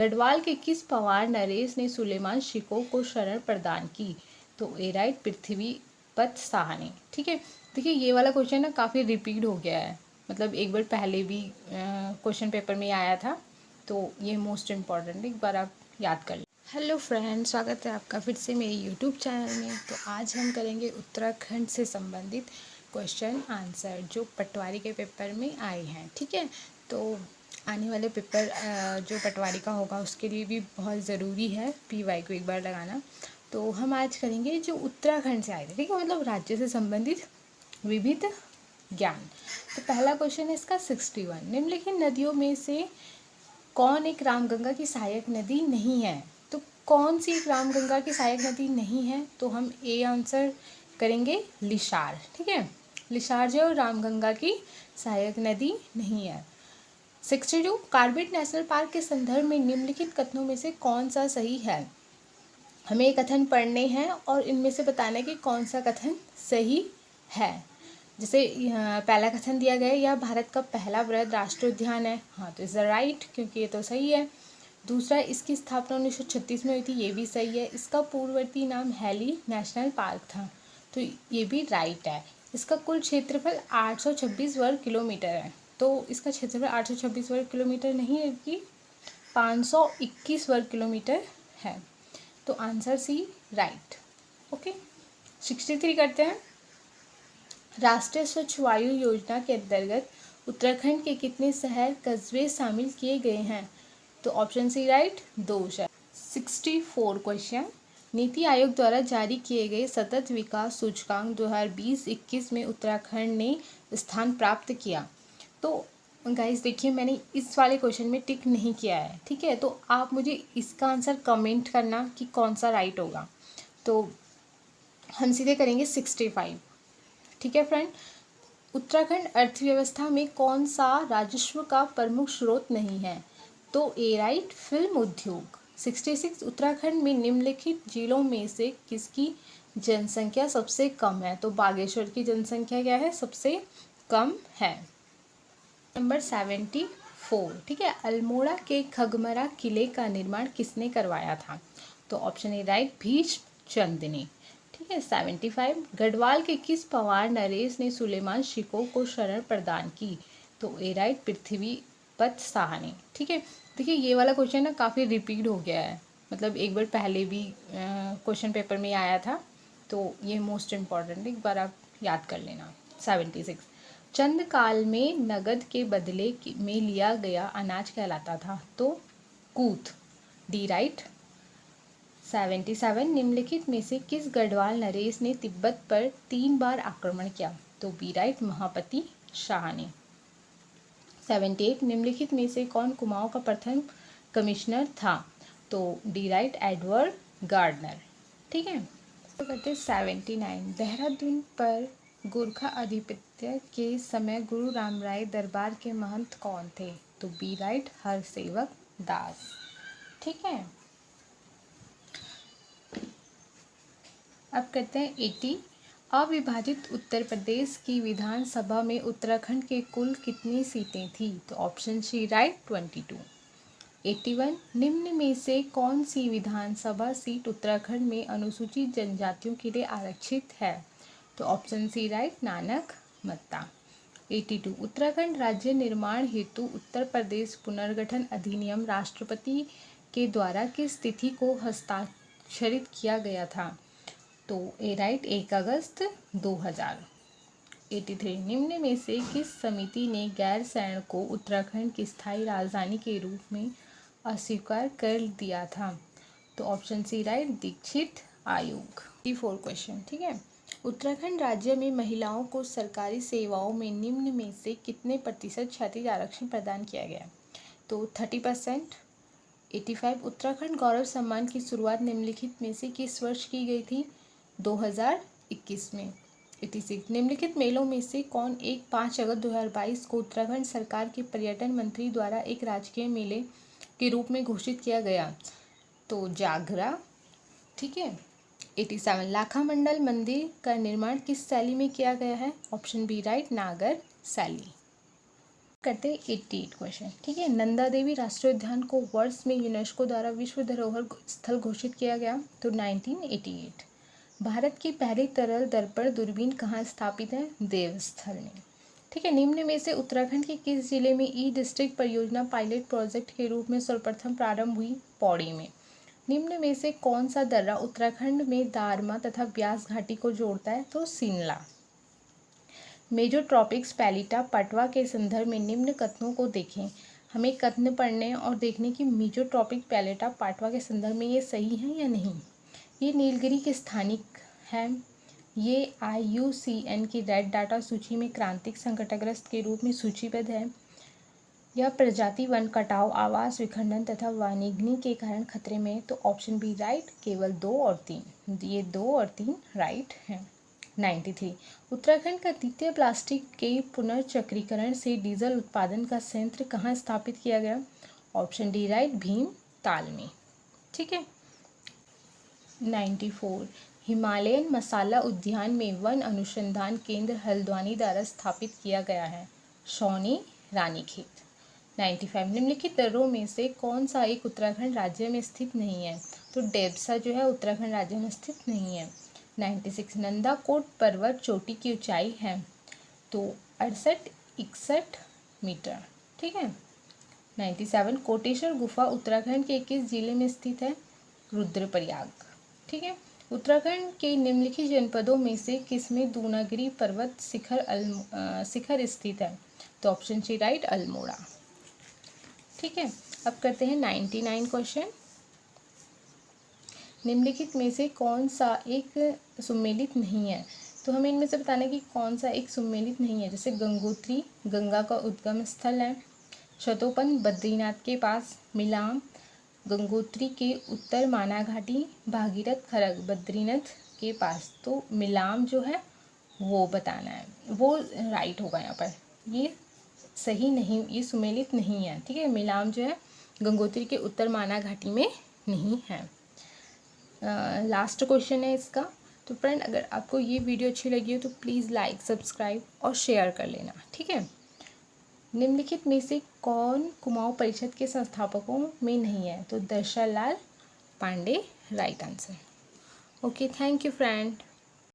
गढ़वाल के किस पवार नरेश ने सुलेमान शिकोह को शरण प्रदान की? तो ए राइट पृथ्वीपत शाह ने। ठीक है, देखिए ये वाला क्वेश्चन ना काफ़ी रिपीट हो गया है, मतलब एक बार पहले भी क्वेश्चन पेपर में आया था, तो ये मोस्ट इम्पॉर्टेंट, एक बार आप याद कर लें। हेलो फ्रेंड्स, स्वागत है आपका फिर से मेरे यूट्यूब चैनल में। तो आज हम करेंगे उत्तराखंड से संबंधित क्वेश्चन आंसर जो पटवारी के पेपर में आए हैं। ठीक है, तो आने वाले पेपर जो पटवारी का होगा उसके लिए भी बहुत ज़रूरी है पीवाई को एक बार लगाना। तो हम आज करेंगे जो उत्तराखंड से आए थे, ठीक है, मतलब राज्य से संबंधित विविध ज्ञान। तो पहला क्वेश्चन है इसका 61, निम्नलिखित नदियों में से कौन एक रामगंगा की सहायक नदी नहीं है? तो कौन सी एक रामगंगा की सहायक नदी नहीं है? तो हम ए आंसर करेंगे लिसार। ठीक है, लिसार जो रामगंगा की सहायक नदी नहीं है। 62, कॉर्बेट नेशनल पार्क के संदर्भ में निम्नलिखित कथनों में से कौन सा सही है? हमें ये कथन पढ़ने हैं और इनमें से बताना है कि कौन सा कथन सही है। जैसे पहला कथन दिया गया है, यह भारत का पहला वृहद राष्ट्रीय उद्यान है। हाँ, तो इज द राइट, क्योंकि ये तो सही है। दूसरा, इसकी स्थापना 1936 में हुई थी, ये भी सही है। इसका पूर्ववर्ती नाम हैली नेशनल पार्क था, तो ये भी राइट है। इसका कुल क्षेत्रफल 826 वर्ग किलोमीटर है, तो इसका क्षेत्रफल 826 वर्ग किलोमीटर नहीं है कि 521 वर्ग किलोमीटर है, तो आंसर सी राइट। ओके, 63 करते हैं। राष्ट्रीय स्वच्छ वायु योजना के अंतर्गत उत्तराखंड के कितने शहर कस्बे शामिल किए गए हैं? तो ऑप्शन सी राइट, 2 शहर। 64 क्वेश्चन, नीति आयोग द्वारा जारी किए गए सतत विकास सूचकांक 2020-21 में उत्तराखंड ने स्थान प्राप्त किया। तो गाइस देखिए, मैंने इस वाले क्वेश्चन में टिक नहीं किया है, ठीक है, तो आप मुझे इसका आंसर कमेंट करना कि कौन सा राइट होगा। तो हम सीधे करेंगे 65। ठीक है फ्रेंड, उत्तराखंड अर्थव्यवस्था में कौन सा राजस्व का प्रमुख स्रोत नहीं है? तो ए राइट, फिल्म उद्योग। 66, उत्तराखंड में निम्नलिखित जिलों में से किसकी जनसंख्या सबसे कम है? तो बागेश्वर की जनसंख्या क्या है? सबसे कम है। नंबर 74, ठीक है, अल्मोड़ा के खगमरा किले का निर्माण किसने करवाया था? तो ऑप्शन ए राइट, भीष्मचंद ने। ठीक है, 75, गढ़वाल के किस पवार नरेश ने सुलेमान शिकोह को शरण प्रदान की? तो ए राइट, पृथ्वीपत शाह ने। ठीक है, देखिए ये वाला क्वेश्चन ना काफ़ी रिपीट हो गया है, मतलब एक बार पहले भी क्वेश्चन पेपर में आया था, तो ये मोस्ट इम्पॉर्टेंट, एक बार आप याद कर लेना। 76, चंद काल में नगद के बदले में लिया गया अनाज कहलाता था? तो कूथ, डी राइट। 77, निम्नलिखित में से किस गढ़वाल नरेश ने तिब्बत पर 3 बार आक्रमण किया? तो बी राइट, महापति शाह ने। 78, निम्नलिखित में से कौन कुमाऊं का प्रथम कमिश्नर था? तो डी राइट, एडवर्ड गार्डनर। ठीक है, तो करते 79, देहरादून पर गोरखा आधिपत्य के समय गुरु रामराय दरबार के महंत कौन थे? तो बी राइट, हरसेवक दास। ठीक है, अब करते हैं 80, अविभाजित उत्तर प्रदेश की विधानसभा में उत्तराखंड के कुल कितनी सीटें थी? तो ऑप्शन सी राइट, 22। 81, निम्न में से कौन सी विधानसभा सीट उत्तराखंड में अनुसूचित जनजातियों के लिए आरक्षित है? तो option C right, Nanak Matta. 82, Uttarakhand राज्य निर्माण हेतु उत्तर प्रदेश पुनर्गठन अधिनियम राष्ट्रपति के द्वारा किस तिथि को हस्ताक्षरित किया गया था? तो ए राइट, 1 अगस्त 2000। 83, निम्न में से किस समिति ने गैरसैंण को उत्तराखंड की स्थायी राजधानी के रूप में अस्वीकार कर दिया था? तो ऑप्शन सी राइट, दीक्षित आयोग। 84 क्वेश्चन, ठीक है, उत्तराखंड राज्य में महिलाओं को सरकारी सेवाओं में निम्न में से कितने प्रतिशत क्षैतिज आरक्षण प्रदान किया गया? तो 30%। 85, उत्तराखंड गौरव सम्मान की शुरुआत निम्नलिखित में से किस वर्ष की गई थी? 2021 में। 86, निम्नलिखित मेलों में से कौन एक 5 अगस्त 2022 को उत्तराखंड सरकार के पर्यटन मंत्री द्वारा एक राजकीय मेले के रूप में घोषित किया गया? तो जागरा। ठीक है, 87, लाखा मंडल मंदिर का निर्माण किस शैली में किया गया है? ऑप्शन बी राइट, नागर शैली। करते हैं 88 क्वेश्चन। ठीक है, नंदा देवी राष्ट्रीय उद्यान को वर्ष में यूनेस्को द्वारा विश्व धरोहर स्थल घोषित किया गया, तो 1988। भारत की पहली तरल दर्पण दूरबीन कहाँ स्थापित है, देवस्थल में। ठीक है, निम्न में से उत्तराखंड के किस जिले में ई डिस्ट्रिक्ट परियोजना पायलट प्रोजेक्ट के रूप में सर्वप्रथम प्रारंभ हुई, पौड़ी में। निम्न में से कौन सा दर्रा उत्तराखंड में दारमा तथा ब्यास घाटी को जोड़ता है, तो सिनला। मेजोट्रॉपिक्स पैलिटा पटवा के संदर्भ में निम्न कथनों को देखें। हमें कथन पढ़ने और देखने की मेजोट्रॉपिक पैलिटा पटवा के संदर्भ में ये सही है या नहीं। ये नीलगिरी के स्थानिक है, ये IUCN की रेड डाटा सूची में क्रांतिक संकटग्रस्त के रूप में सूचीबद्ध है, यह प्रजाति वन कटाव, आवास विखंडन तथा वनोन्मूलन के कारण खतरे में, तो ऑप्शन बी राइट, केवल 2 और 3, ये 2 और 3 राइट हैं। 93 उत्तराखंड का द्वितीय प्लास्टिक के पुनर्चक्रीकरण से डीजल उत्पादन का संयंत्र कहाँ स्थापित किया गया, ऑप्शन डी राइट, भीमताल में। ठीक है। 94 हिमालयन मसाला उद्यान में वन अनुसंधान केंद्र हल्द्वानी द्वारा स्थापित किया गया है, शौनी रानीखेत। 95 निम्नलिखित दर्रों में से कौन सा एक उत्तराखंड राज्य में स्थित नहीं है, तो डेबसा जो है उत्तराखंड राज्य में स्थित नहीं है। 96 नंदाकोट पर्वत चोटी की ऊंचाई है, तो 68-61 मीटर। ठीक है। 97 कोटेश्वर गुफा उत्तराखंड के किस जिले में स्थित है, रुद्रप्रयाग। ठीक है। उत्तराखंड के निम्नलिखित जनपदों में से किसमें दूनागिरी पर्वत शिखर स्थित है, तो ऑप्शन सी राइट, अल्मोड़ा। ठीक है। अब करते हैं 99 क्वेश्चन। निम्नलिखित में से कौन सा एक सुमेलित नहीं है, तो हमें इनमें से बताना है कि कौन सा एक सुमेलित नहीं है। जैसे गंगोत्री गंगा का उद्गम स्थल है, शतोपन बद्रीनाथ के पास, मिलाम गंगोत्री के उत्तर माना घाटी, भागीरथ खरग बद्रीनाथ के पास, तो मिलाम जो है वो बताना है, वो राइट होगा यहाँ पर, ये सही नहीं, ये सुमेलित नहीं है। ठीक है, मिलाम जो है गंगोत्री के उत्तर माना घाटी में नहीं है। लास्ट क्वेश्चन है इसका। तो फ्रेंड, अगर आपको ये वीडियो अच्छी लगी हो तो प्लीज़ लाइक, सब्सक्राइब और शेयर कर लेना। ठीक है। निम्नलिखित में से कौन कुमाऊं परिषद के संस्थापकों में नहीं है, तो Darshanlal Pandey right answer. Okay, thank you friend.